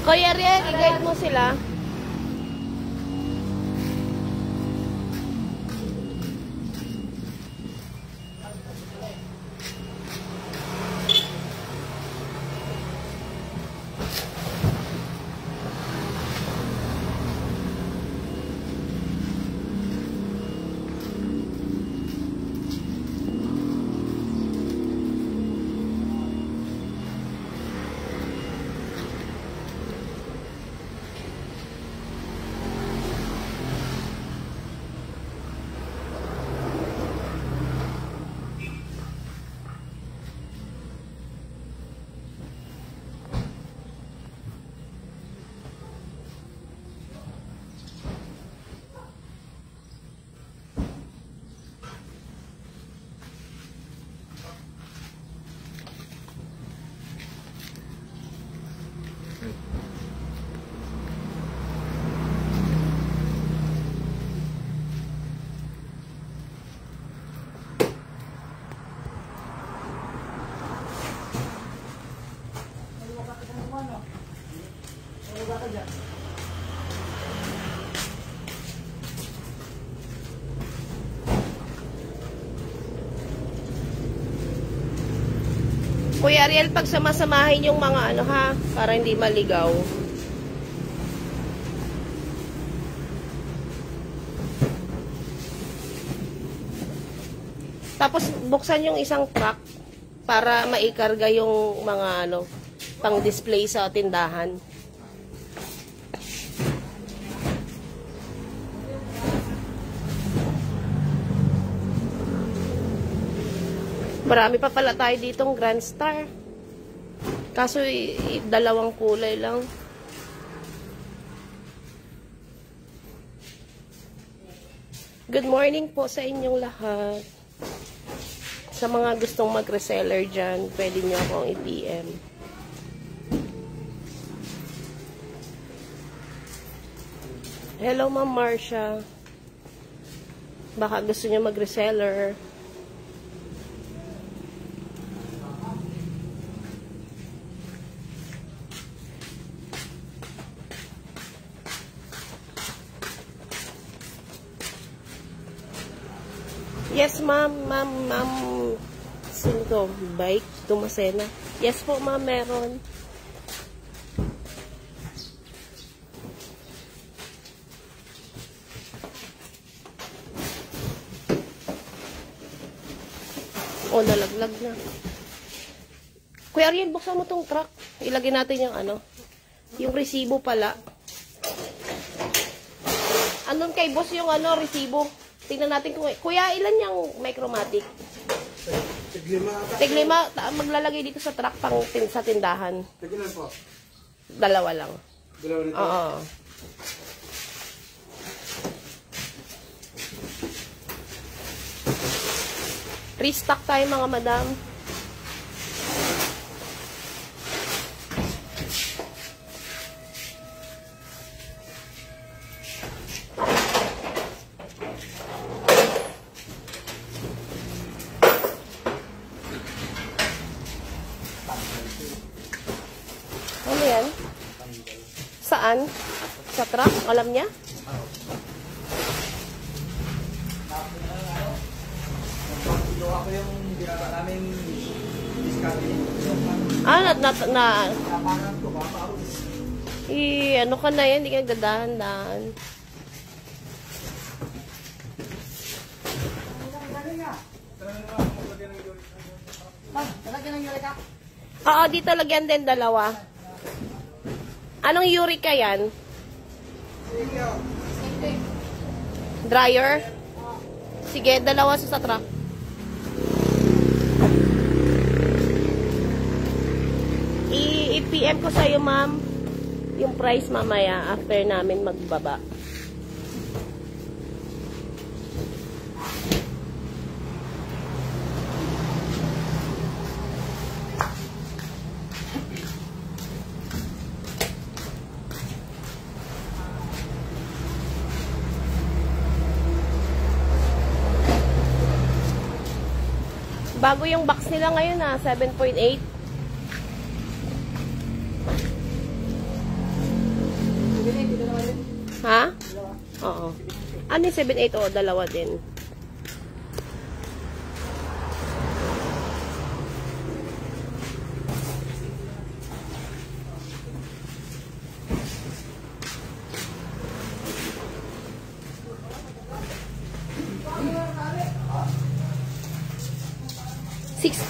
Kuya Riel, i-guide mo sila. Kuya Ariel, pag samasamahin yung mga ano ha, para hindi maligaw. Tapos buksan yung isang truck para maikarga yung mga ano, pang display sa tindahan. Marami pa pala tayo ditong Grand Star. Kaso dalawang kulay lang. Good morning po sa inyong lahat. Sa mga gustong mag-reseller dyan, pwede nyo akong i-PM. Hello Ma'am Marcia. Baka gusto nyo mag-reseller. Yes, ma'am. Ma'am. Sino to? Bike? Tumasena? Yes po, ma'am. Meron. Oh, nalaglag na. Kuya Ariel, buksan mo tong truck. Ilagay natin yung ano. Yung resibo pala. Andun kay boss yung ano, resibo. Tingnan natin kung... Kuya, ilan yung Micromatic? Tiglima. Maglalagay dito sa truck pang sa tindahan. Tigilan po. Dalawa lang. Dalawa nito? Oo. Restock tayo mga madam. Ano yan? Saan? Sa truck? Alam niya? Ako yung ginaba namin discovery. Ano ka na yan? Hindi ka gadahan-dahan. Oo, dito lagyan din dalawa. Anong Eureka yan? Dryer? Sige, dalawa sa truck. I-PM ko sa'yo, ma'am, yung price mamaya after namin magbaba. Bago yung box nila ngayon 7.8. Ha? Oo. Ano yung 7.8? Oo, dalawa din.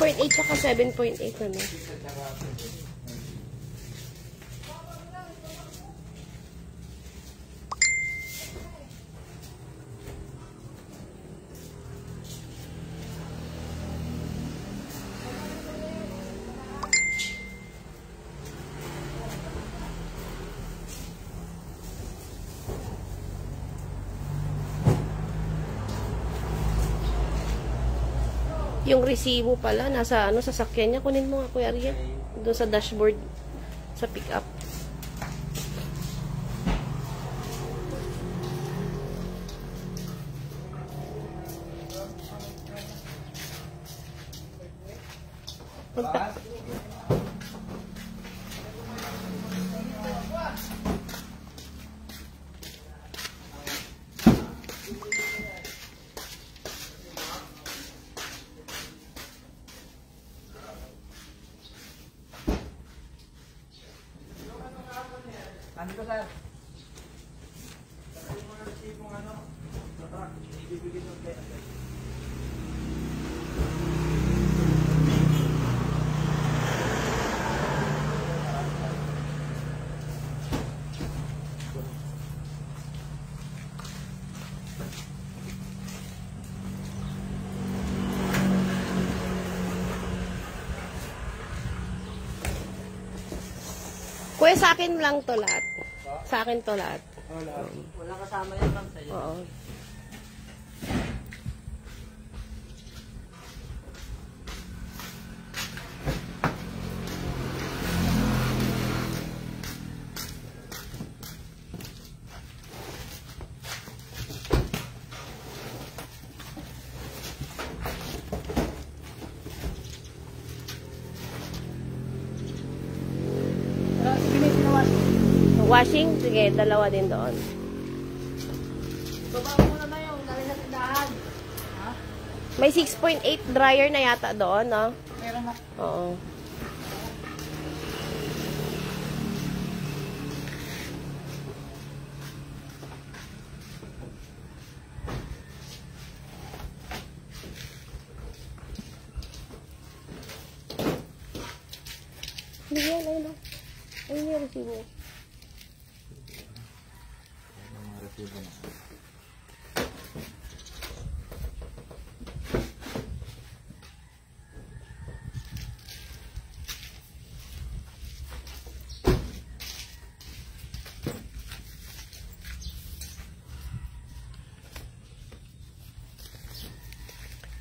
.8 saka 7.8 ano? Yung resibo pala, nasa ano, sasakyan niya. Kunin mo nga, Kuya Ariel. Doon sa dashboard, sa pick-up. Ano ko, sir? Sabi mo na receive ano? Ibibigay ng play. Kuya, sa akin lang to lahat. Sa akin to lahat. Wala kasama yan lang sa'yo. Oo. Washing, sige, dalawa din doon. Baba mo na ba yung galing na tindahan? Ha? May 6.8 dryer na yata doon, no? Meron na. Oo. Bigyan, ayun. Ayun yung resibo.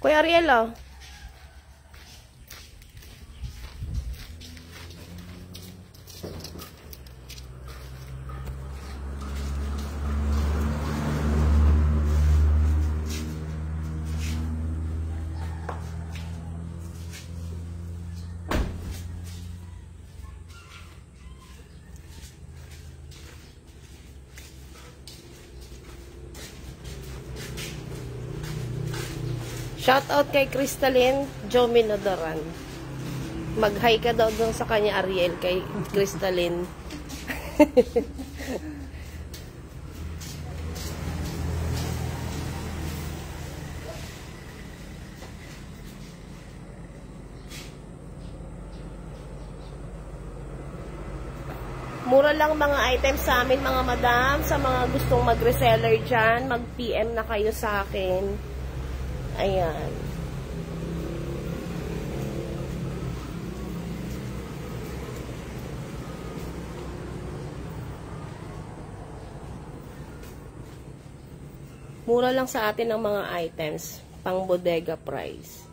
Kuya Ariel, oh. Shout out kay Crystalline Jominodoran. Mag-hi ka daw doon sa kanya, Ariel, kay Crystalline. Mura lang mga items sa amin, mga madam. Sa mga gustong mag-reseller dyan, mag-PM na kayo sa akin. Ayan. Mura lang sa atin ang mga items. Pang bodega price.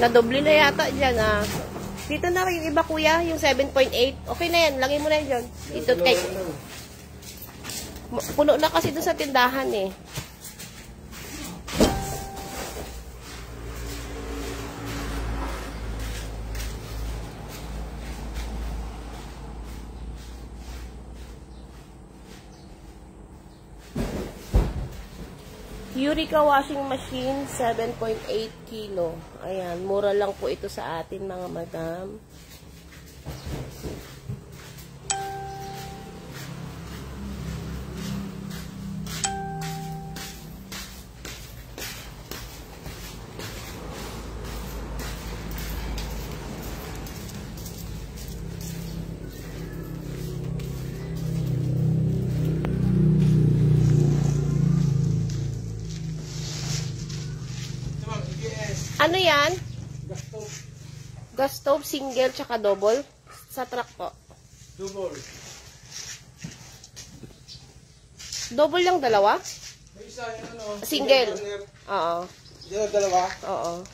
Nadoble na yata dyan, ah. Dito na yung iba, kuya, yung 7.8. Okay na yan, lagay mo na yun dyan. Dito kay... Puno na kasi doon sa tindahan, eh. Eureka washing machine, 7.8 kilo. Ayan, mura lang po ito sa atin, mga madam. Ano yan? Gas stove. Gas stove, single, tsaka double? Sa truck po. Double. Double lang dalawa? May isa, yung ano. Single. Oo. Yan, dalawa. Oo.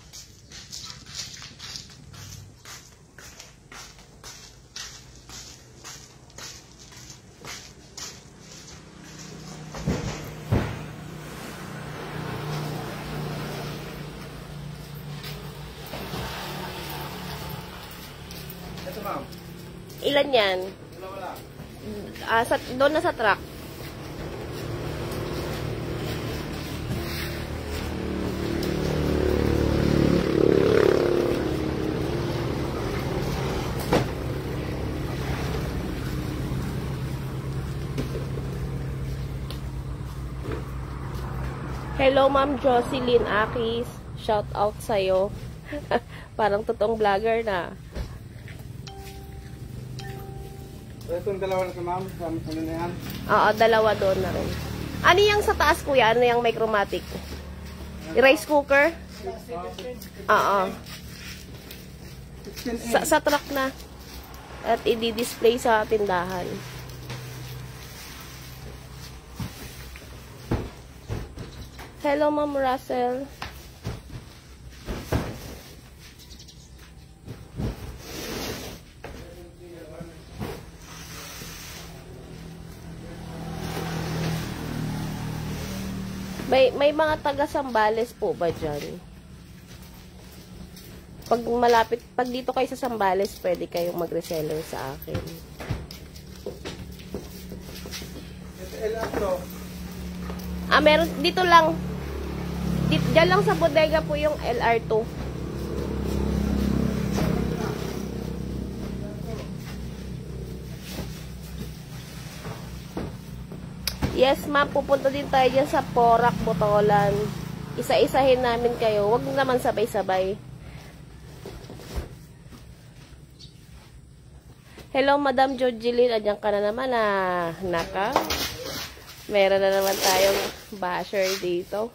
Ito, ma'am. Ilan yan? Dalawa lang. Doon na sa truck. Hello, Ma'am Jocelyn Akis. Shout out sa'yo. Parang totoong vlogger na. So, itong dalawa na ito, ma'am. Ano na yan? Oo, dalawa doon na rin. Ano yung sa taas, kuya? Ano yung micromatic? Rice cooker? Oo. Sa truck na. At i-display sa tindahan. Hello, Ma'am Russell. May mga taga Sambales po ba dyan? Pag dito kayo sa Sambales, pwede kayong mag-reseller sa akin. Meron dito lang. Diyan lang sa bodega po yung LR2. Yes, ma'am. Pupunta din tayo dyan sa Porac, Botolan. Isa-isahin namin kayo. Huwag naman sabay-sabay. Hello, Madam Jojeline. Adyan ka na naman, ah. Naka. Meron na naman tayong basher dito.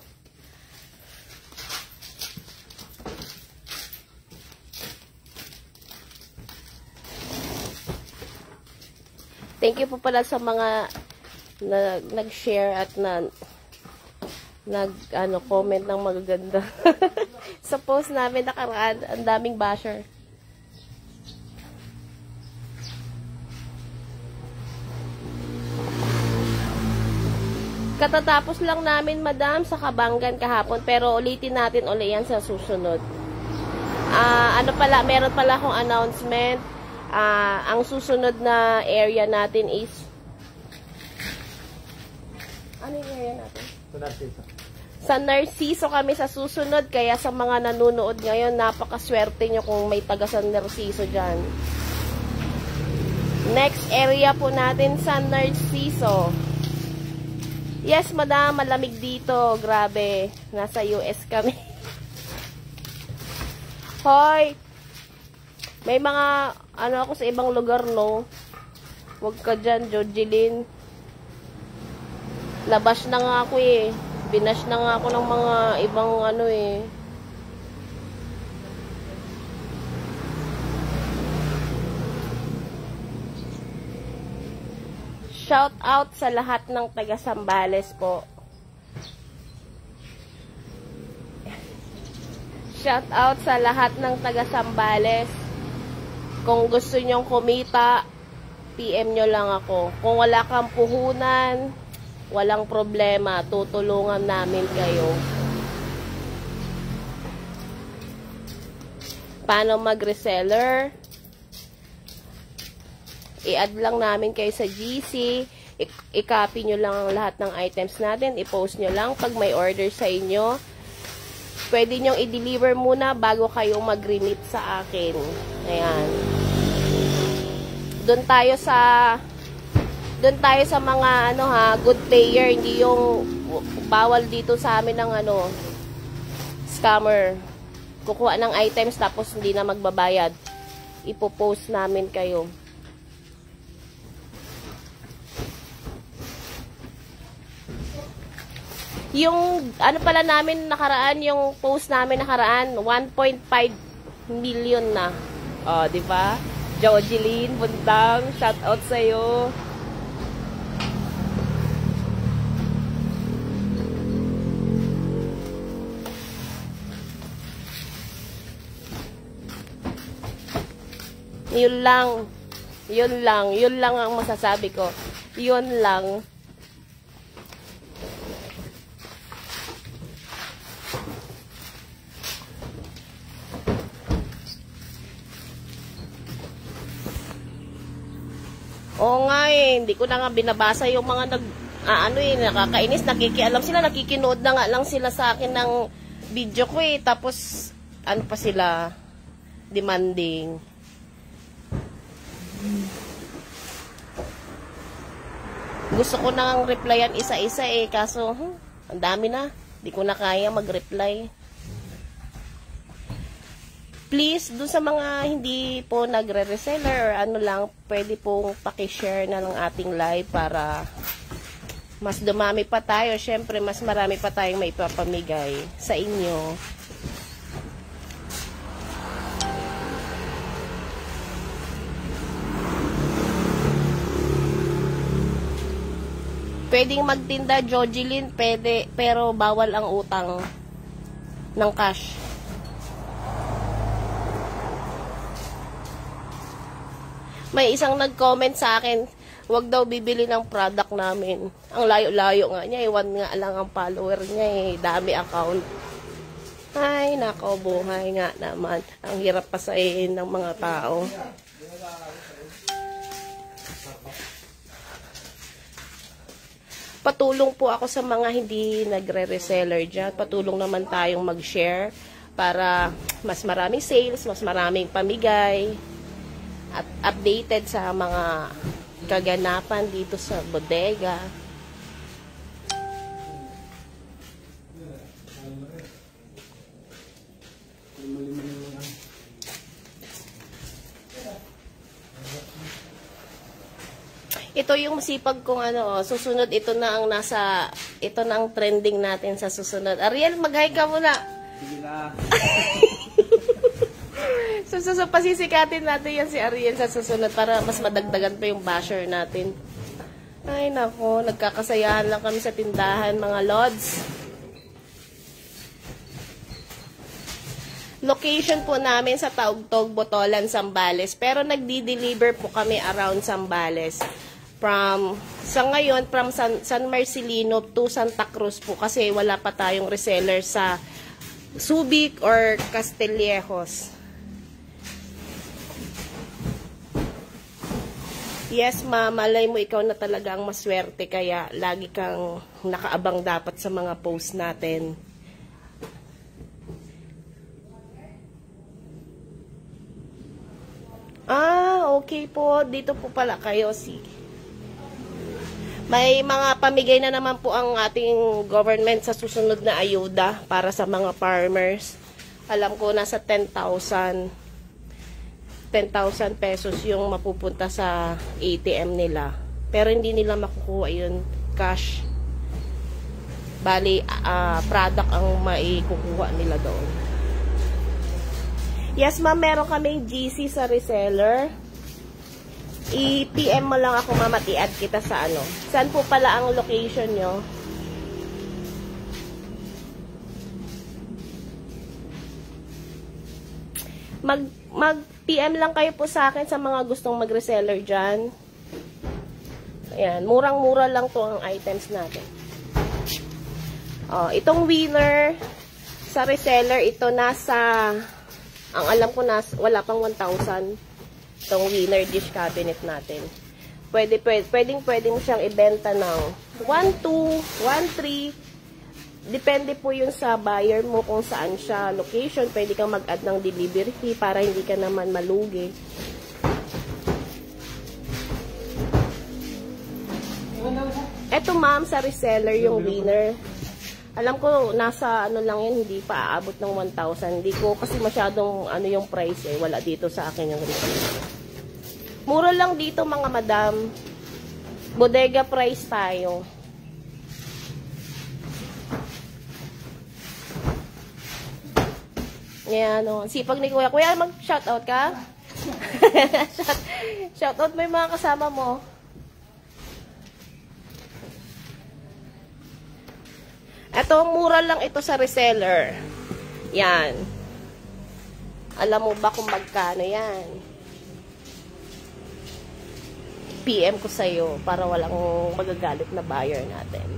Thank you po pala sa mga nag-share at comment ng magaganda. Sa post namin nakaraan, ang daming basher. Katatapos lang namin, madam, sa Kabangan kahapon, pero ulitin natin uli yan sa susunod. Meron pala akong announcement. Ang susunod na area natin is ano yung area natin? Sa Narciso kami sa susunod, kaya sa mga nanonood ngayon, napakaswerte nyo kung may taga San Narciso dyan. Next area po natin sa Narciso. Yes, madam, malamig dito. Grabe. Nasa US kami. Hoy! May mga, ako sa ibang lugar, no? Huwag ka dyan, Jojeline. Nabash na nga ako, eh. Binash na nga ako ng mga ibang, eh. Shout out sa lahat ng taga Sambales po. Shout out sa lahat ng taga Sambales. Kung gusto nyong kumita, PM nyo lang ako. Kung wala kang puhunan, walang problema. Tutulungan namin kayo. Paano mag-reseller? I-add lang namin kayo sa GC. I-copy nyo lang ang lahat ng items natin. I-post nyo lang pag may order sa inyo. Pwede nyong i-deliver muna bago kayo mag-remit sa akin. Ayan. Doon tayo sa mga good payer, hindi yung bawal dito sa amin ng scammer. Kukuha ng items tapos hindi na magbabayad. Ipo-post namin kayo. Yung pala namin nakaraan, yung post namin nakaraan, 1.5 million na. Oh, di ba? Jojeline Bundang, shout out sa iyo. Yun lang ang masasabi ko. Yun lang. Oo nga hindi ko na nga binabasa yung mga nakakainis, nakikialam sila, nakikinood na nga lang sila sa akin ng video ko tapos pa sila, demanding. Gusto ko nang replyan isa-isa kaso ang dami na, di ko na kaya mag-reply. Please, dun sa mga hindi po nagre-reseller or lang, pwede pong pakishare na ng ating live para mas dumami pa tayo. Syempre, mas marami pa tayong maipapamigay sa inyo. Pwedeng magtinda, Jojeline, pwede, pero bawal ang utang ng cash. May isang nag-comment sa akin, wag daw bibili ng product namin. Ang layo-layo nga niya, 1 nga lang ang follower niya dami account. Ay, nako, buhay nga naman. Ang hirap pasahin ng mga tao. Patulong po ako sa mga hindi nagre-reseller dyan. Patulong naman tayong mag-share para mas maraming sales, mas maraming pamigay. At updated sa mga kaganapan dito sa bodega. Ito yung masipag kong susunod, ito na ang trending natin sa susunod. Ariel, mag-hi ka muna. Sige na. So, pasisikatin natin yan si Ariel sa susunod para mas madagdagan pa yung basher natin. Ay, nako, nagkakasayahan lang kami sa tindahan, mga lods. Location po namin sa Taugtog, Botolan, Sambales. Pero nagdi-deliver po kami around Sambales. Sa ngayon, from San Marcelino to Santa Cruz po. Kasi wala pa tayong reseller sa Subic or Castillejos. Yes, ma, malay mo ikaw na talaga ang maswerte kaya lagi kang nakaabang dapat sa mga post natin. Okay po. Dito po pala kayo. May mga pamigay na naman po ang ating government sa susunod na ayuda para sa mga farmers. Alam ko nasa 10,000 pesos yung mapupunta sa ATM nila. Pero hindi nila makukuha yun cash. Bali, product ang maikukuha nila doon. Yes, ma'am, meron kaming GC sa reseller. I-PM mo lang ako, ma'am, at i-add kita sa Saan po pala ang location nyo? Mag-PM lang kayo po sa akin sa mga gustong mag-reseller dyan. Ayan, murang-mura lang to ang items natin. Oh, itong winner sa reseller, ito nasa, ang alam ko wala pang 1,000 itong winner dish cabinet natin. Pwedeng mo siyang ibenta ng 1,200, 1,300. Depende po yun sa buyer mo kung saan siya location. Pwede kang mag-add ng delivery fee para hindi ka naman malugi. Eto ma'am, sa reseller yung winner. Alam ko, nasa ano lang yan, hindi pa aabot ng 1,000. Hindi ko kasi masyadong ano yung price eh. Wala dito sa akin yung reseller. Mura lang dito mga madam. Bodega price tayo. Yan, o. Sipag ni Kuya. Kuya, mag-shoutout ka? Shoutout mo yung mga kasama mo. Ito, mura lang ito sa reseller. Yan. Alam mo ba kung magkano yan? PM ko sa'yo para walang magagalit na buyer natin.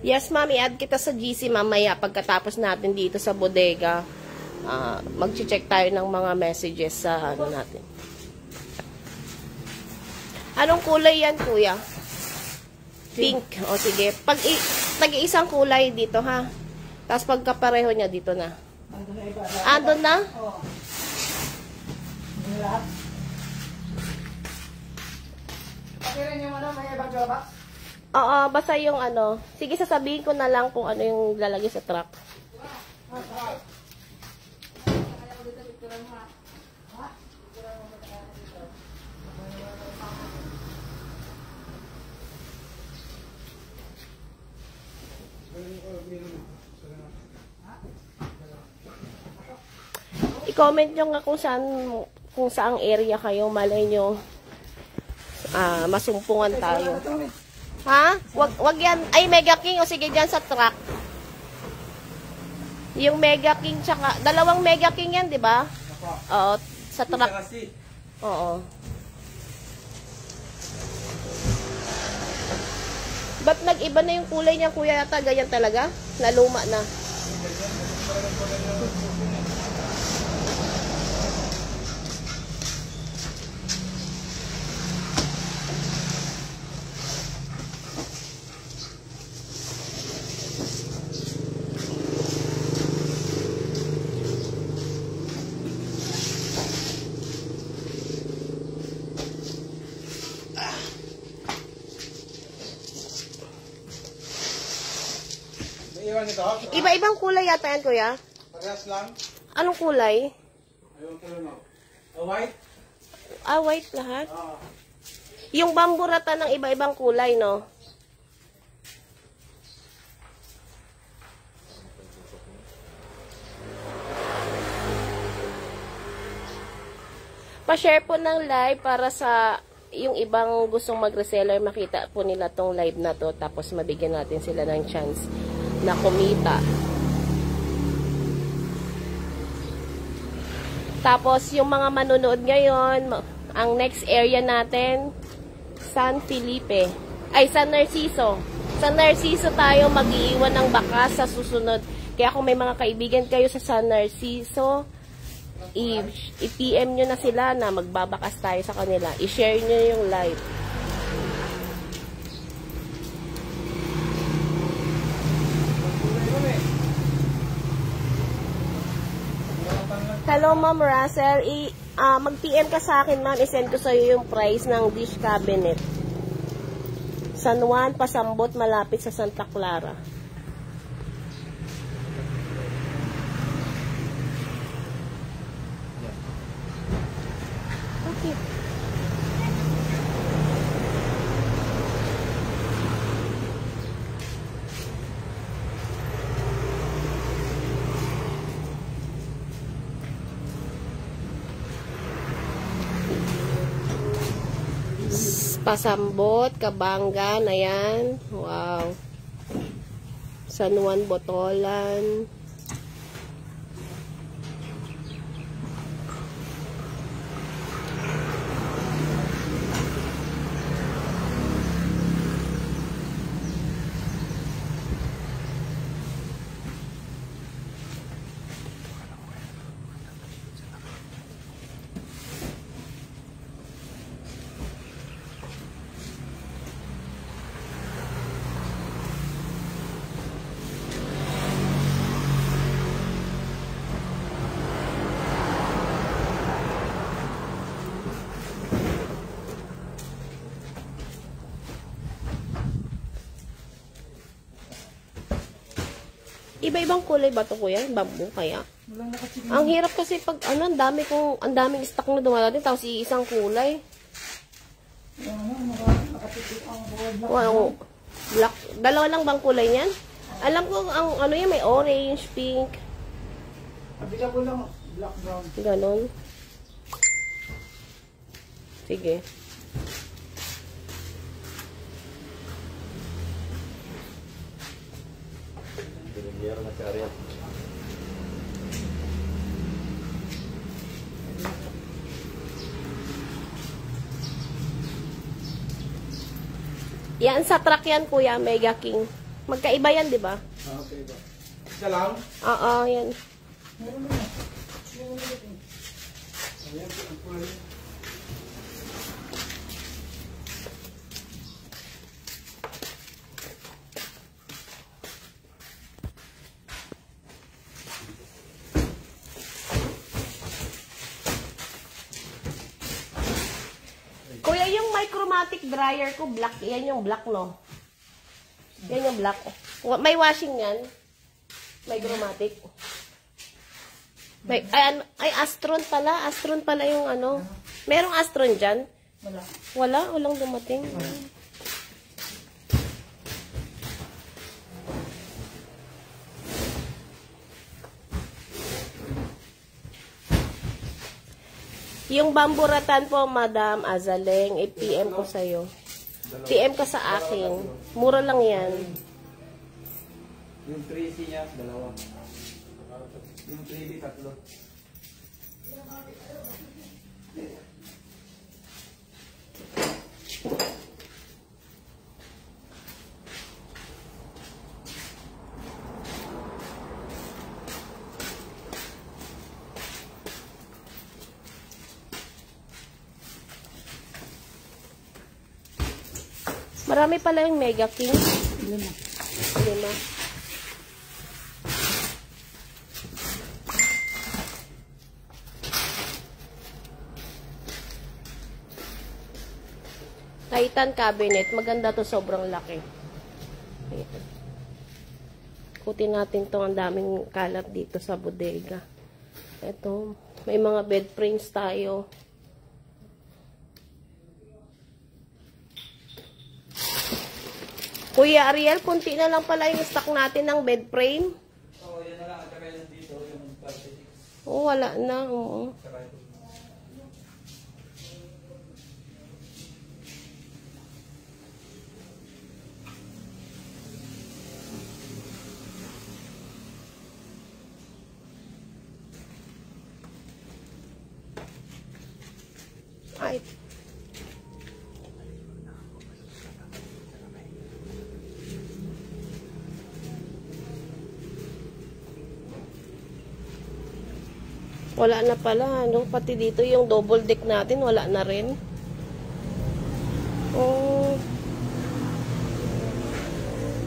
Yes, ma'am. I-add kita sa GC mamaya pagkatapos natin dito sa bodega. Mag-check tayo ng mga messages sa ano natin. Anong kulay yan, kuya? Pink. O, sige. Tag-iisang kulay dito, ha? Tapos pagkapareho niya, dito na. Andun na? Oo. Pakirin yung ano, may ibang joba? Oo, basta yung ano. Sige, sasabihin ko na lang kung ano yung lalagay sa truck. I-comment nyo nga kung saang area kayo, malay nyo masumpungan tayo. Ha? Wag yan. Ay, Mega King. O sige, dyan sa truck. Yung Mega King tsaka, dalawang Mega King yan, di ba? Oo, sa truck. Oo. Ba't nag-iba na yung kulay niya, kuya? Yata, ganyan talaga? Naluma na. Iba-ibang kulay yata yan, kuya? Parehas lang. Anong kulay? Ayun ko lang. White? White lahat? Yung bamburata ng iba-ibang kulay, no? Pa-share po ng live para sa yung ibang gustong mag-reseller, makita po nila tong live na to, tapos mabigyan natin sila ng chance na kumita. Tapos yung mga manonood ngayon, ang next area natin, San Felipe. Ay, San Narciso. San Narciso tayo mag-iiwan ng bakas sa susunod. Kaya kung may mga kaibigan kayo sa San Narciso, i-PM nyo na sila na magbabakas tayo sa kanila. I-share nyo yung live. Hello, Ma'am Russell. Mag-PM ka sa akin, ma'am. I-send ko sa'yo yung price ng dish cabinet. San Juan, Pasambot, malapit sa Santa Clara. Okay. Pasambot, Kabangan, ayan. Wow. San Juan, Botolan. Iba-ibang kulay ba ito, kuya? Bamboo kaya? Walang nakasigil. Ang hirap kasi pag ano, ang daming stock na dumadating tapos iisang kulay. Nakasigil ang board na. Wow. Black. Dalawa lang bang kulay niyan? Alam ko ang ano yan, may orange, pink, Available lang, black, brown. ganon. Sige. Yan sa truck yan, kuya, Mega King. Magkaiba yan, di ba? Okay ba? Isa lang? Oo, yan. Meron na. Ayan, ang kulay. Kuya, yung micromatic dryer ko, black. Yan yung black, no? Yan yung black. May washing yan. Micromatic. Ay, Astron pala. Astron pala yung ano. Merong Astron dyan? Wala. Wala? Walang dumating. Yung bamburatan po, Madam Azaleng, i-PM ko sa'yo. PM ko sa akin. Mura lang yan. Yung 3C niya, dalawa. Yung 3B, tatlo. Marami pala yung Mega King. 5. Titan cabinet. Maganda to, sobrang laki. Ayan. Kutin natin to, ang daming kalat dito sa bodega. Ito, may mga bed frames tayo. Kuya Ariel, kunti na lang pala yung stock natin ng bed frame. Oo, yan na lang. At saka yan dito, yung plastic. Oh, wala na. Oo. Saka ito. Ay. Wala na pala, ano? Pati dito yung double deck natin, wala na rin. Oh.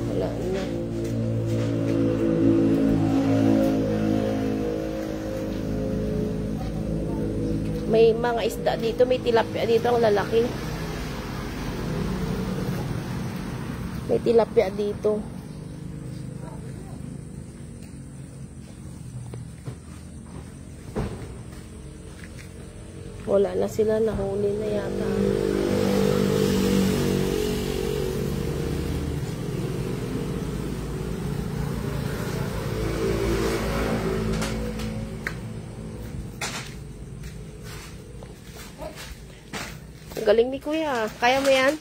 Wala na. May mga isda dito, may tilapia dito, ang lalaki. May tilapia dito. Wala na sila, nahuli na yata. Galing ni Kuya. Kaya mo yan?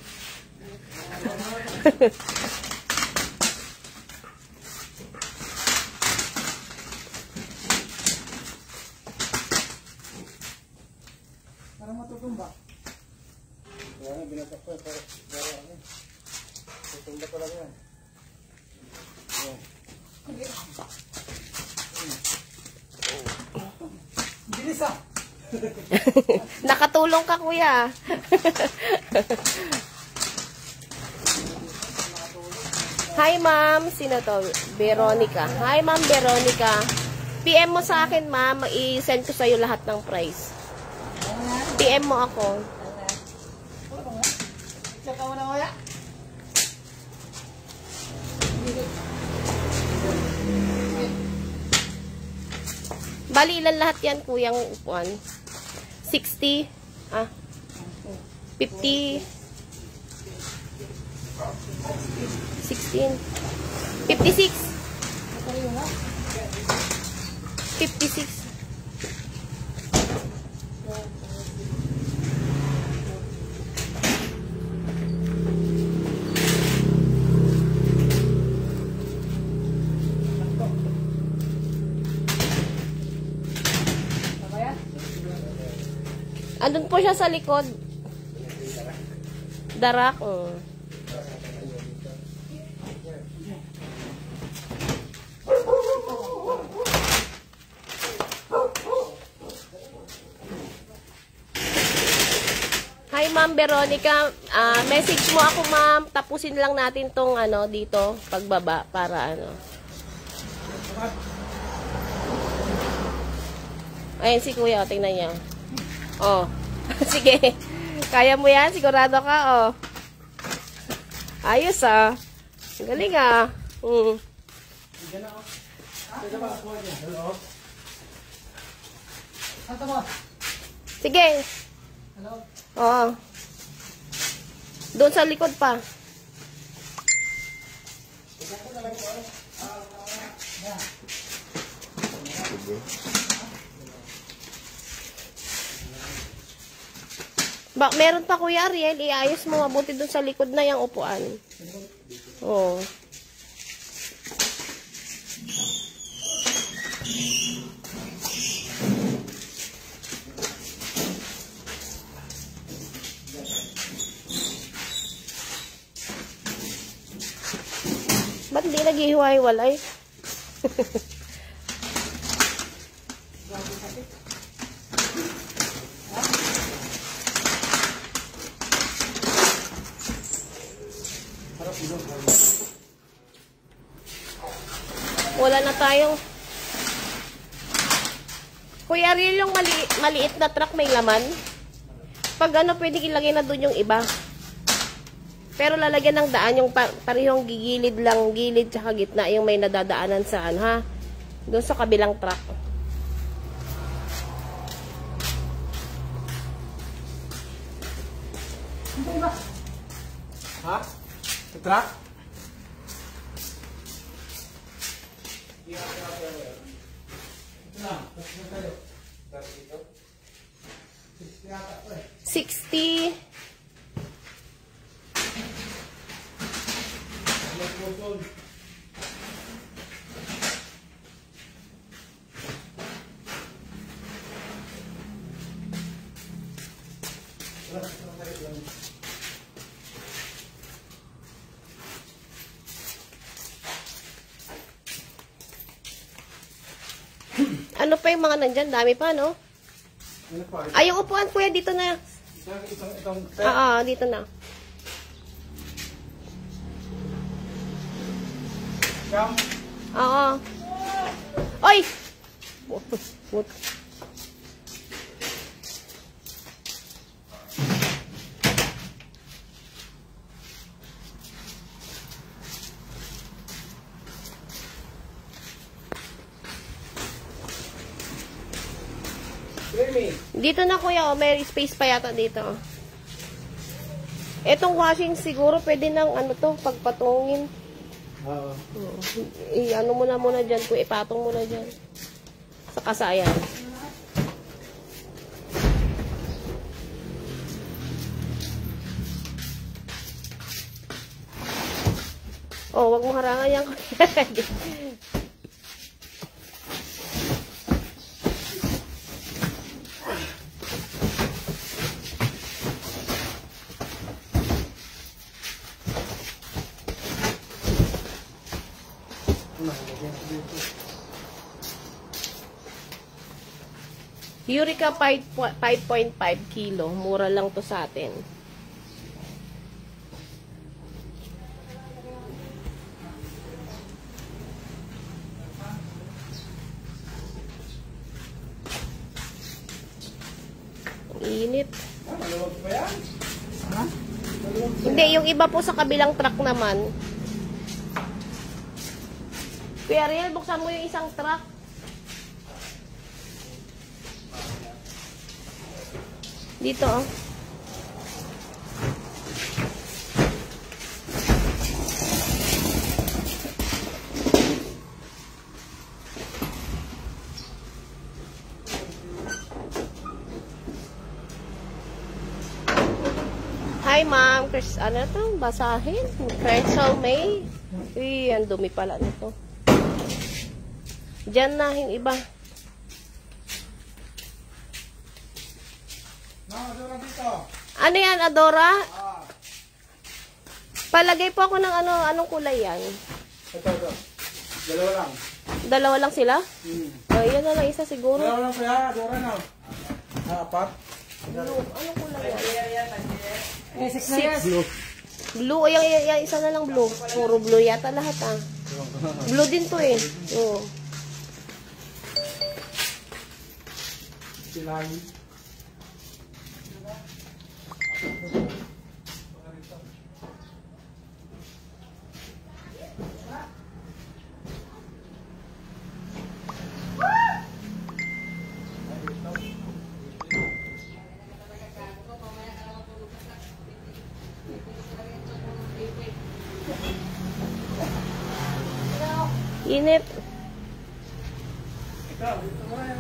Parang matutumba. Kaya nga, binatak ko. Pero ano, tutumba talaga yan. Ayan. Bilis ah! Nakatulong ka, Kuya. Hi, ma'am. Sino to? Veronica. Hi, ma'am Veronica. PM mo sa akin, ma'am. I-send ko sa'yo lahat ng price. PM mo ako. Check ka muna kaya? Bali, ilan lahat yan, Kuyang upuan? 60? 50? 16? 56? 56? Andun po siya sa likod. Darak. Hi, Ma'am Veronica. Message mo ako, ma'am. Tapusin lang natin tong ano dito, pagbaba para ano. Ayun si Kuya, tingnan niya. Oh. Sige. Kaya mo yan? Sigurado ka, oh. Ayos, ah. Galing, ah. Sige. Oo. Doon sa likod pa. Meron pa, Kuya Ariel, iayos mo mabuti doon sa likod na yung upuan. Oo. Ba't hindi naghihiwa-hiwalay? Wala na tayong... Kuya Ariel, yung maliit na truck may laman. Pag ano, pwede ilagay na doon yung iba. Pero lalagyan ng daan yung parehong gigilid lang, gilid tsaka gitna yung may nadadaanan sa ano, ha? Doon sa kabilang truck. Ha? Sa truck? $60. Ano pa yung mga nandyan? Dami pa, no? Ano pa? Ay, yung upuan, Kuya, dito na. Itong Oo, dito na. Cam? Oo. Oy! Dito na, Kuya, oh, may space pa yata dito. Etong washing siguro pwede nang ano to, pagpatungin. Oo. I-ano mo na muna dyan, Kuya, ipatong mo na dyan. Sa kasayan. Oh, wag mo harangan yan. Eureka 5.5 kilo. Mura lang to sa atin. Ang init. Maluwag pa yan? Ha? Hindi, yung iba po sa kabilang truck naman. Kuya Riel, buksan mo yung isang truck. Dito, oh. Hi, ma'am. Chris, ano to? Basahin. Crystal May. Uy, ang dumi pala nito. Diyan na yung iba. Adora dito. Ano yan, Adora? Ah. Palagay po ako ng anong kulay yan? Ito. Dalawa lang. Dalawa lang sila? Oh, yan na lang isa siguro. Dalawa lang kaya, Adora na. Apat. Blue. Anong kulay yan? Six. Blue. Blue. Yung isa na lang blue. Puro blue yata lahat ah. Blue din to eh. Oo. Silahin. Init. Ikaw, dito mo yan.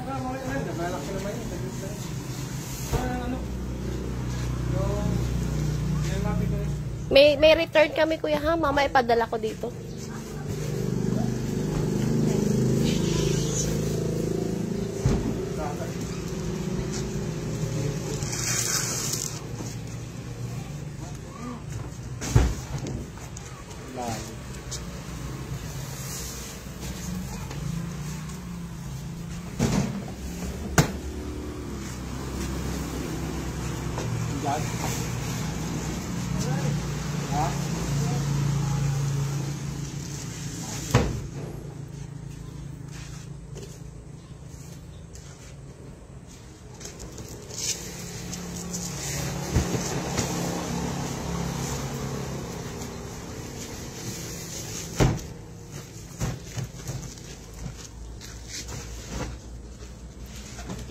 Nabalak ka naman yun. Ano? Yung mapit ko rin. May return kami kuya ha. Mama ipadala ko dito. Ha?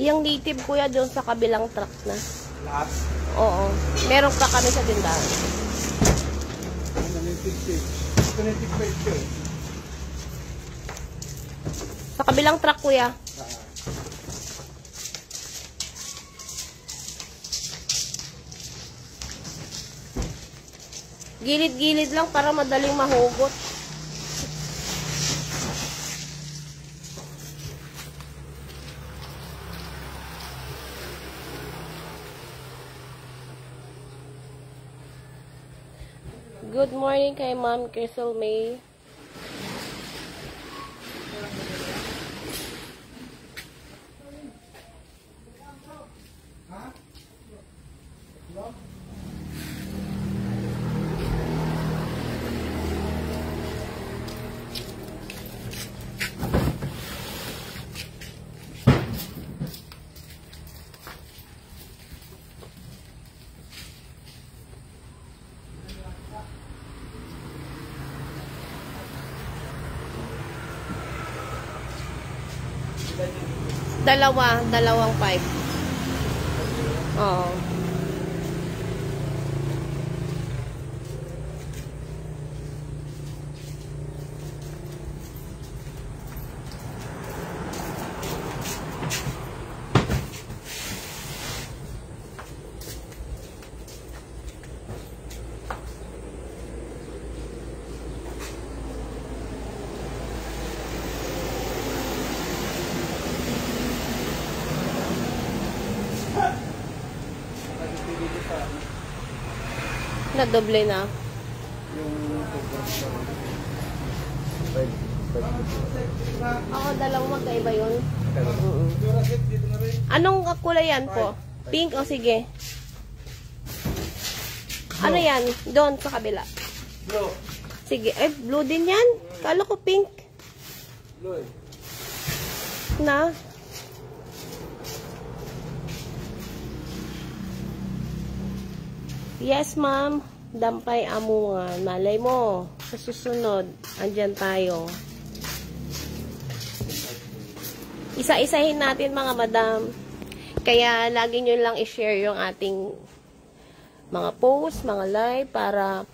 Yung native kuya doon sa kabilang truck na. Lahat? Oo. Meron pa kami sa tindahan. Kinetic page. Sa kabilang truck kuya. Gilid-gilid lang para madaling mahugot. Good morning kay Ma'am Crystal May. Dalawang 5. Oo. Na doble na. Yung Ako, dalawang magkaiba yun. Anong kulay yan po? Pink o sige? Ano yan? Doon sa kabila. blue. Sige. Eh, blue din yan? Kala ko pink. Blue. Na? Yes, ma'am. Dampay amungan. Malay mo. Sa susunod, andyan tayo. Isa-isahin natin mga madam. Kaya lagi nyo lang i-share yung ating mga post, mga live para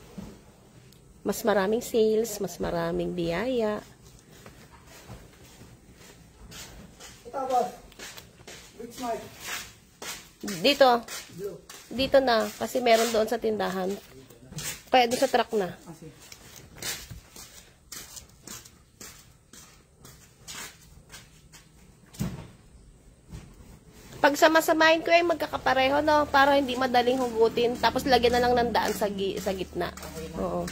mas maraming sales, mas maraming biyaya. Ito ba? Which mic? Dito. Blue. Dito na. Kasi meron doon sa tindahan. Kaya doon sa truck na. Kasi. Pag sama-samahin ko ay magkakapareho, no? Para hindi madaling hugutin. Tapos lagyan na lang ng daan sa gitna. Oo.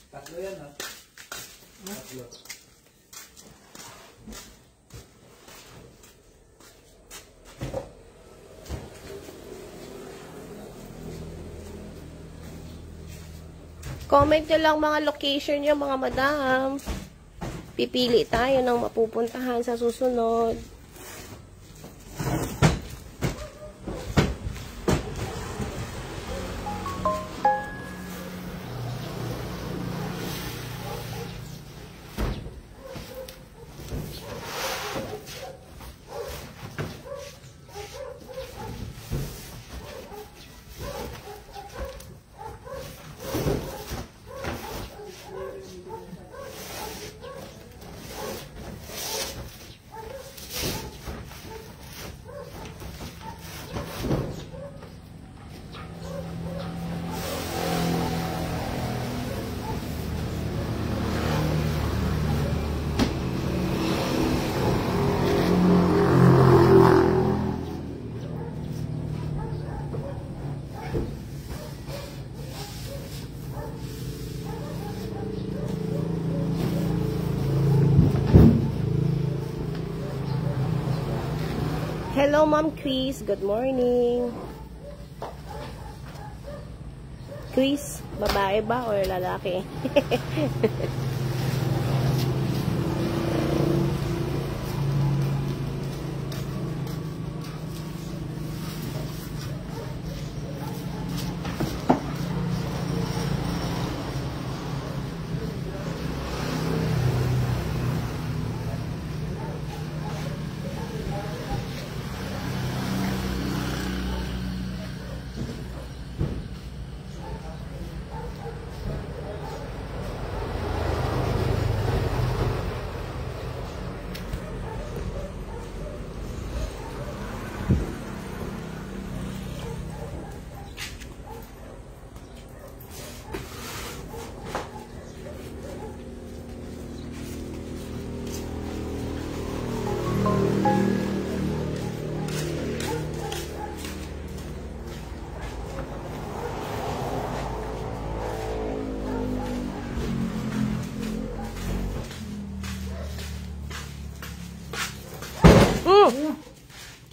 Tatlo yan, ha? Tatlo. Comment nyo lang mga location nyo, mga madam. Pipili tayo ng mapupuntahan sa susunod. Hello, Ma'am Chris. Good morning. Chris, babae ba o lalaki?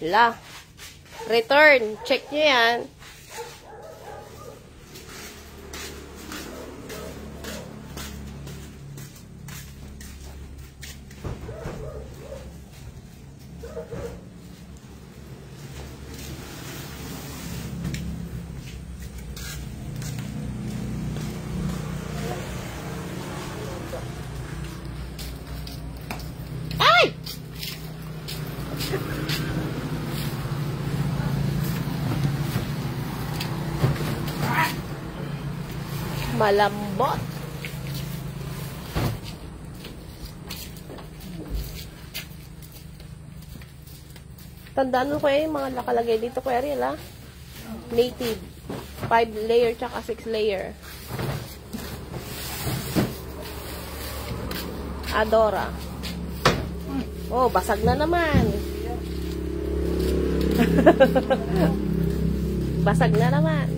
La. Return. Check nyo yan. Ay! Malambot. Tandaan mo ko yung mga nakalagay dito, Kuya Ariel, ha? Native. 5 layer tsaka 6 layer. Adora. Oh, basag na naman. Basag na naman.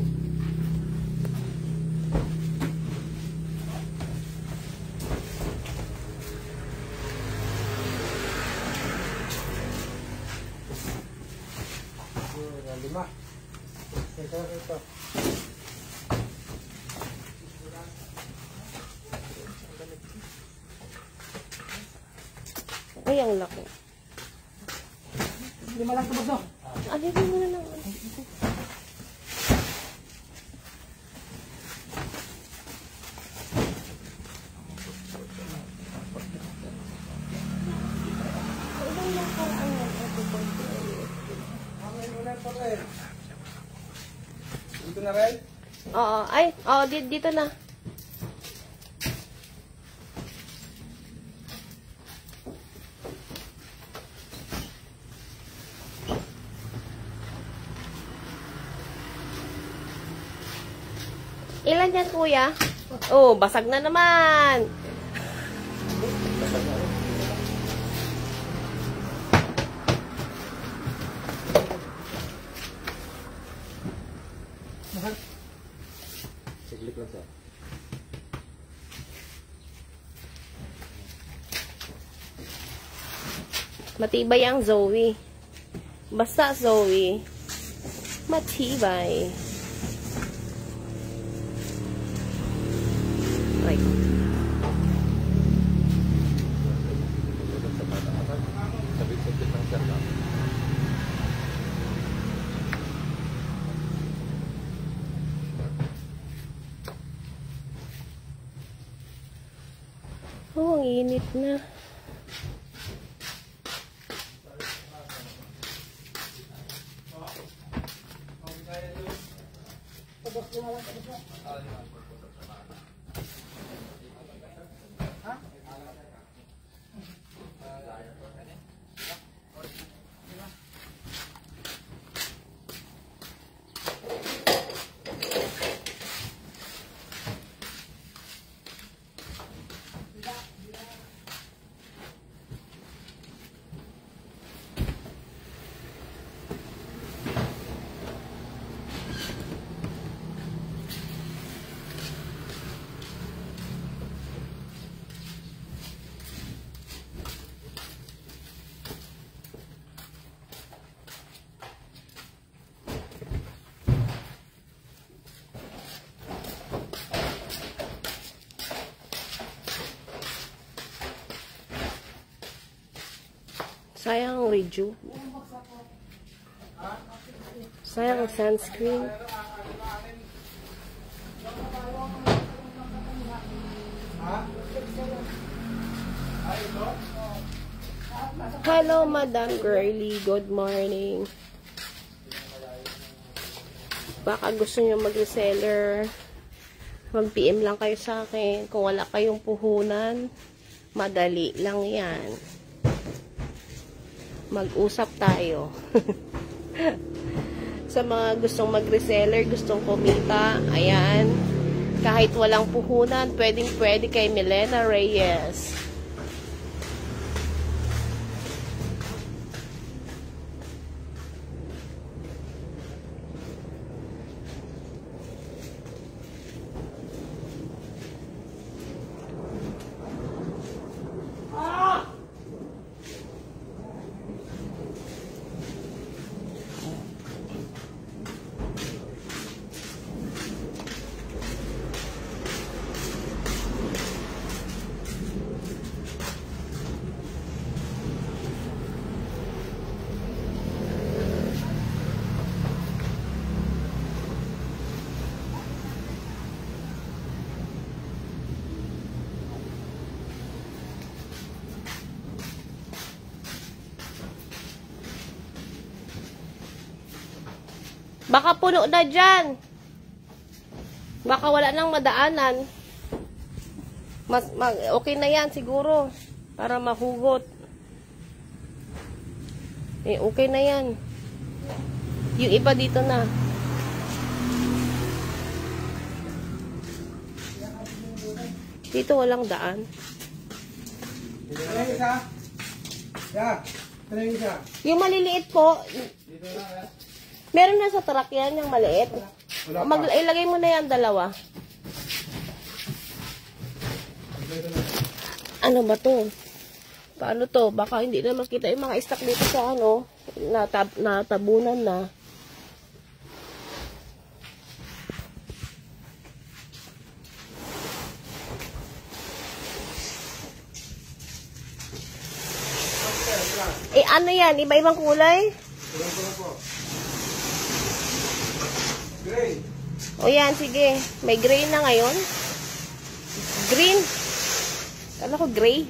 Lima. Ito. Ay, ang laki. Lima lang ito, boss. Alipin mo na lang. Dito na rin? Oo. Ay, oo, dito na. Ilan yan, kuya? Oh, basag na naman. Siglit lang siya. Matibay ang Zoe. Basta Zoe. Matibay. Right. Sabit-sabit lang siya. Oh, ang init na. Sayang ang rejuve. Sayang ang sunscreen. Hello, Madam Girly. Good morning. Baka gusto nyo mag-reseller, mag-PM lang kayo sa akin. Kung wala kayong puhunan, madali lang yan. Mag-usap tayo. Sa mga gustong mag-reseller, gustong kumita, ayan. Kahit walang puhunan, pwedeng-pwede kay Milena Reyes. Baka puno na dyan. Baka wala nang madaanan. Okay na yan siguro. Para mahugot. Okay na yan. Yung iba dito na. Dito walang daan. Ito na yung isa. Yeah. Ito na yung isa. Yung maliliit po, Dito na. meron na sa truck yan, yung maliit. Wala pa. Ilagay mo na yan, dalawa. Ano ba to? Paano to? Baka hindi na makita yung mga stock dito sa ano, natabunan na. Eh, ano yan? Iba-ibang kulay? Ito po. Gray. O yan, sige. May gray na ngayon. Green. Kala ko gray.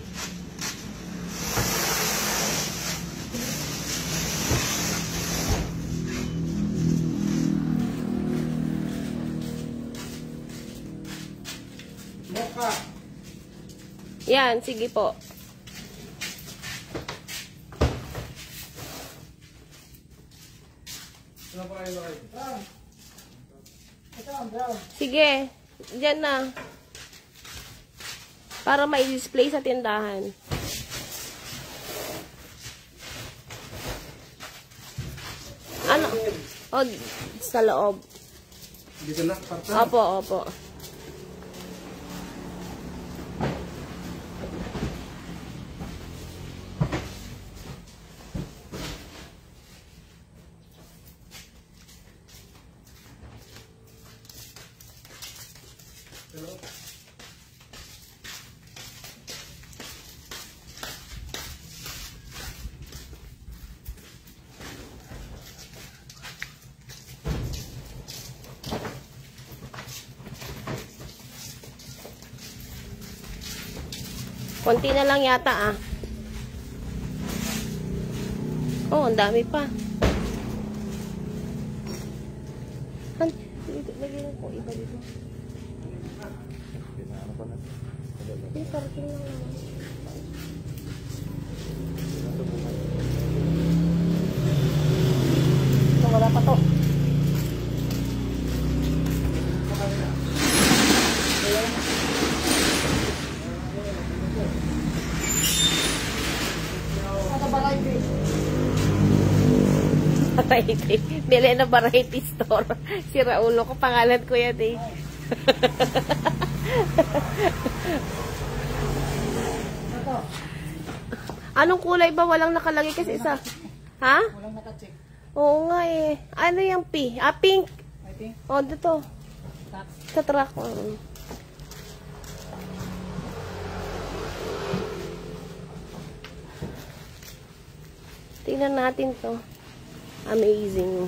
Mocha. Yan, sige po. Ano pa kayo kayo? Sige. Diyan na. Para ma-display sa tindahan. Ano? O, sa loob. Dito na. Parta. Opo, opo. Hello. Konti na lang yata ah. Oh, ang dami pa. Dito, lagyan ko iba dito. Yung parking lang naman. So, wala pa to. Variety. Bili na variety store. Si Raulo ko, pangalan ko yan eh. Anong kulay ba? Walang nakalagay kasi isa. Ha? Walang naka-check. Oo nga eh. Ano yung P? Ah, pink. I think. O, dito. Tax. Sa truck. Tingnan natin to. Amazing.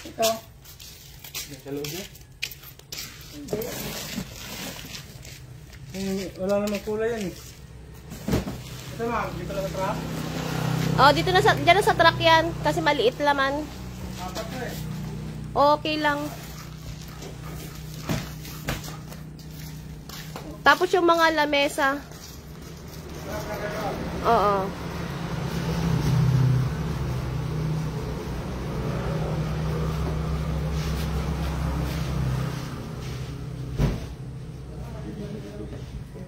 Ito. Sa loob niya? Wala namang kulay yan eh. Ito ma'am, dito lang sa trap. Oh, dito na sa, dyan na sa truck yan. Kasi maliit laman. Apat na eh. Okay lang. Tapos yung mga lamesa. Oo.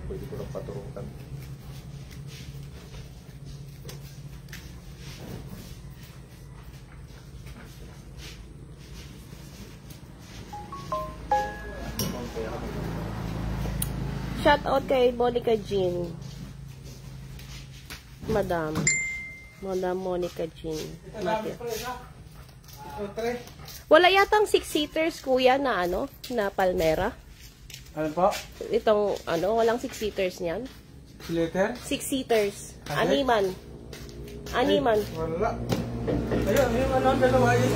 Pwede ko lang paturukan. Shout out kay Monica Jean. Madam Monica Jean. Ito namin pa isa. Ito, tre. Wala yatang 6-seaters kuya na ano, na Palmera. Ano po? Itong ano, walang 6-seaters niyan. Letter? 6-seaters. Ano? Animan. Wala. Ayun, yung ano, dalawa yun.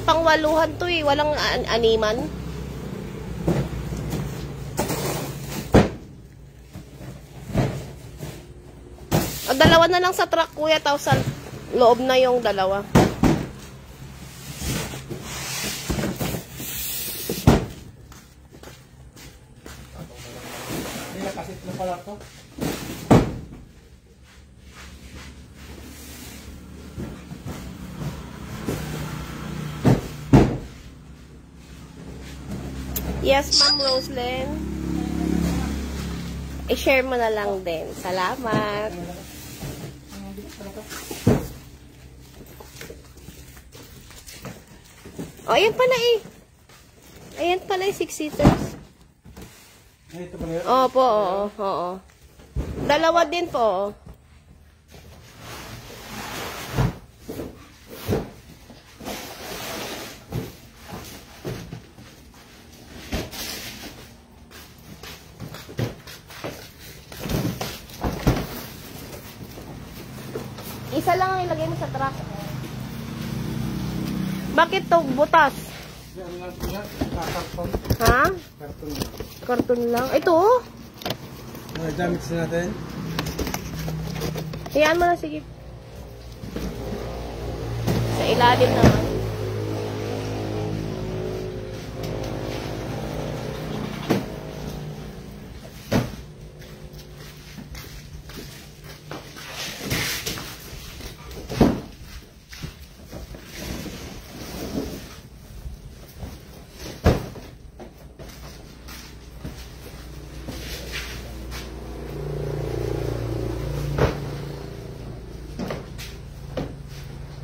Pangwaluhan to eh, walang animan. O, dalawa na lang sa truck kuya, tapos sa loob na yung dalawa. Hindi na kasi Ano pala to? Yes, Ma'am Roslyn. I-share mo na lang din. Salamat. Oh, ayan pala eh. Ayan pala yung 6-seaters. Ay, ito pala yun? Opo, oo. Dalawa din po. Isa lang ang ilagay mo sa truck. Bakit to butas? Yan lang po yan. Karton. Ha? Karton. Karton lang. Ito oh. Damit natin. Hayaan mo na, sige. Sa ilalim naman.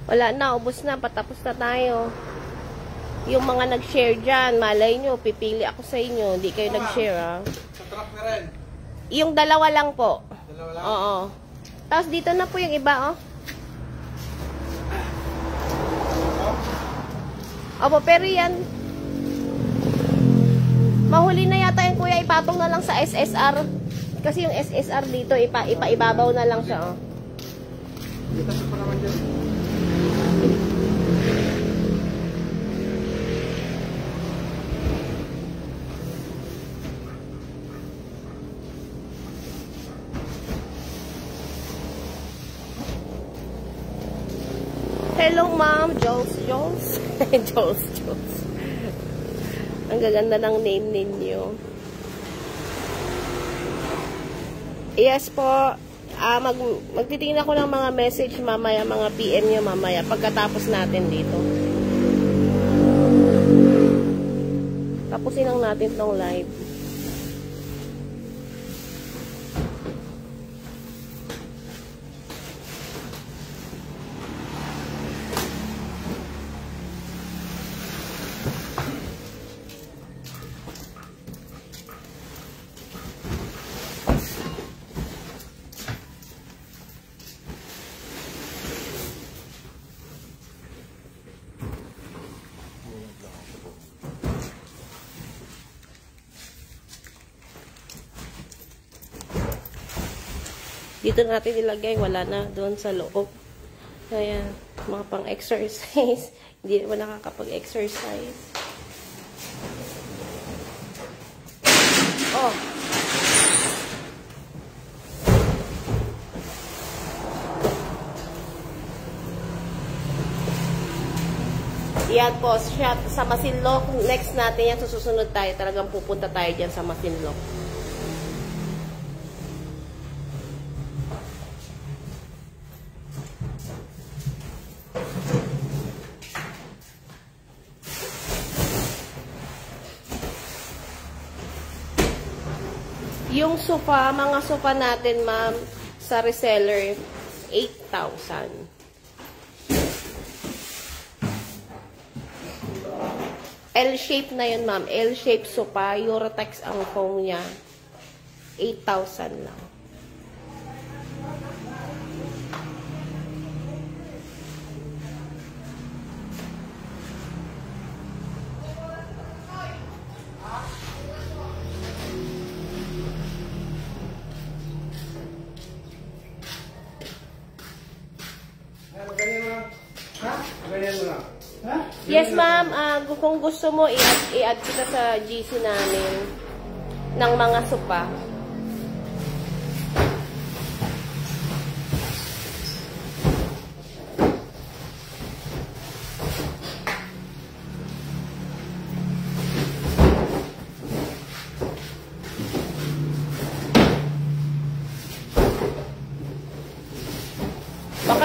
Wala na, ubos na, patapos na tayo. Yung mga nag-share dyan, malay nyo, pipili ako sa inyo. Hindi kayo nag-share, ha? Sa truck na rin. Yung dalawa lang po. Dalawa lang? Oo. Tapos dito na po yung iba, oh. Opo, pero yan. Mahuli na yata yung kuya, ipatong na lang sa SSR. Kasi yung SSR dito, ipa-ibabaw na lang siya, oh. Dito pa naman dyan. Hello, Ma'am. Jules. Jules. Ang gaganda ng name ninyo. Yes po. Magtitingin ako ng mga message mamaya, mga PM nyo mamaya, pagkatapos natin dito. Tapusin lang natin tong live. Dito natin ilagay, wala na doon sa loob. Kaya, mga pang-exercise. Hindi naman nakakapag-exercise. Oh! Yan po, sa Masinloc. Next natin yan, susunod tayo. Talagang pupunta tayo dyan sa Masinloc. Yung sofa, mga sofa natin, ma'am, sa reseller, 8,000. L-shape na yun, ma'am. L-shape sofa. Eurotex ang foam niya. 8,000 lang. Yes, ma'am. Kung gusto mo, i-add kita sa GC namin ng mga sopa.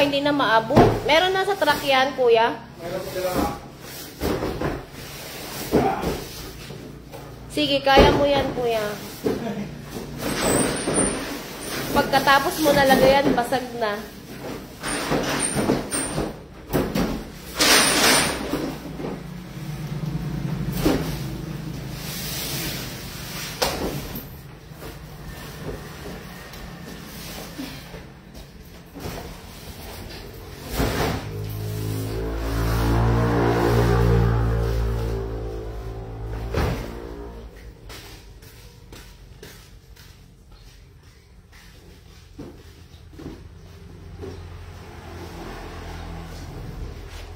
hindi na maabot. Meron na sa truck yan, kuya. Meron sila. Sige, kaya mo yan, kuya. Pagkatapos mo nalagay yan, basag na.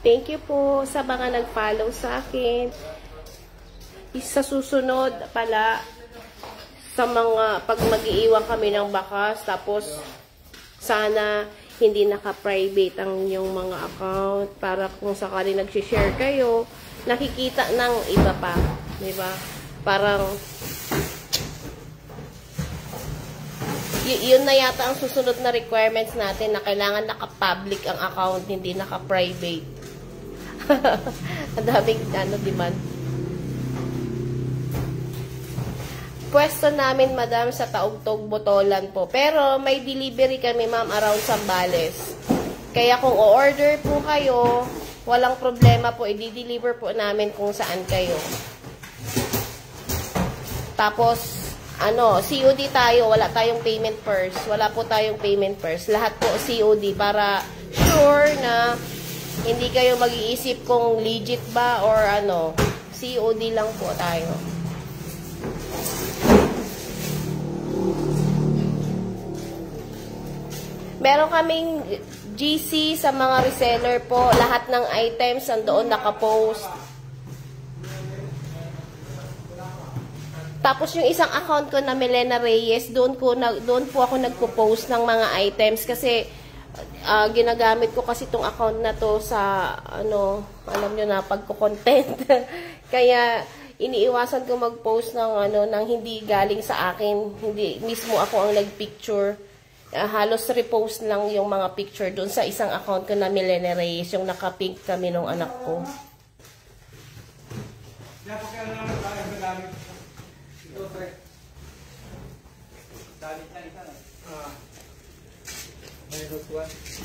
Thank you po sa mga nag-follow sa akin. Sa susunod pala, sa mga, pag mag-iiwan kami ng bakas, tapos sana hindi naka-private ang inyong mga account para kung sakali nag-share kayo, nakikita ng iba pa. Diba? Parang, yun na yata ang susunod na requirements natin na kailangan naka-public ang account, hindi naka-private. Ang daming demand. Pwesto namin, madam, sa Taugtog, Botolan po. Pero may delivery kami, ma'am, around Zambales. Kaya kung o-order po kayo, walang problema po. I-deliver po namin kung saan kayo. Tapos, COD tayo. Wala tayong payment first. Wala po tayong payment first. Lahat po COD para sure na hindi kayo mag-iisip kung legit ba or COD lang po tayo. Meron kaming GC sa mga reseller po. Lahat ng items nandoon nakapost. Tapos yung isang account ko na Melena Reyes, doon po ako nagpo-post ng mga items kasi ginagamit ko kasi itong account na to sa, alam nyo na, pagko-content. Kaya, iniiwasan ko mag-post ng, ng hindi galing sa akin. Hindi, mismo ako ang nag-picture. Halos repost lang yung mga picture doon sa isang account ko na Melena Reyes, yung naka-pink kami nung anak ko.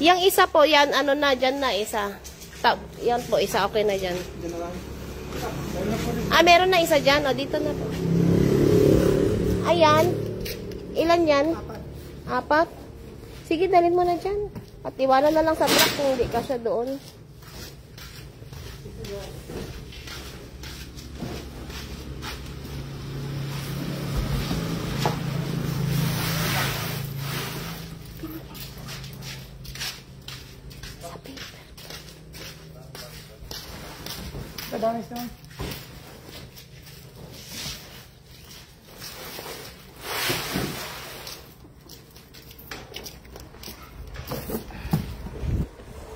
Yang isa po, yan, na, dyan na isa. Yan po, isa, okay na dyan. Meron na isa dyan, dito na po. Ayan. Ilan yan? Apat. Sige, dalhin mo na dyan. At iwanan na lang sa truck kung hindi ka siya doon. Kadami siya.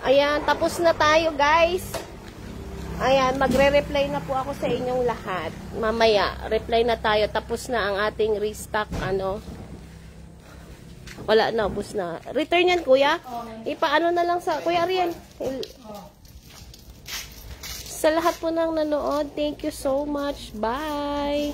Ayan, tapos na tayo, guys. Ayan, magre-reply na po ako sa inyong lahat. Mamaya, reply na tayo. Tapos na ang ating restock, Wala na, ubos na. Return yan, kuya? Ipaano na lang sa, Kuya Ariel. Sa lahat po ng nanood, thank you so much. Bye!